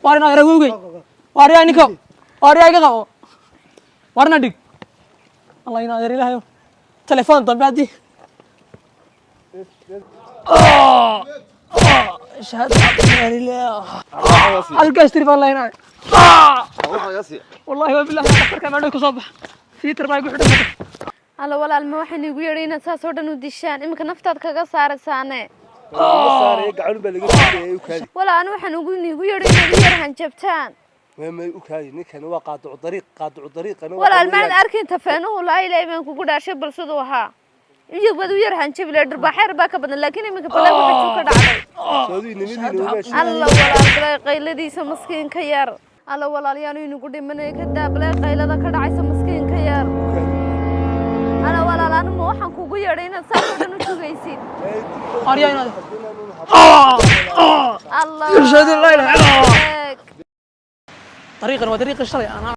وارنا رجوعي واريا نكو واريا كذا وارنا ديك الله ينادر له تليفون طب بعدي شهادة لله الكاستري والله ينادر والله وبالله أكثر كمان كصبح في ترى ما يقول alla walaal ma waxaan igu yeedhay inaad saas oo dhan u dishaan iminka naftaad kaga saarasaane walaa anu waxaan igu yeedhay inaad yar hanjabtaan walaal maad arkin tafeenuhu laa ilaahay baan kugu dhaashay bal siduu ahaa iyagu wad u yar hanjabi leh dharbaaxeer baa ka badan laakiin iminka balaa waxa ka dhacday alla walaal balaa qayladiisa maskiinka yar alla walaal yaanu inagu dhimanay ka daablay qaylada ka dhacaysa maskiinka yar أنا ولا أنا ما وحنا كوجي رينا سافر نشوفيسين. أريانا. الله. يرشد الله. طريقة وطريقة الشرع أنا.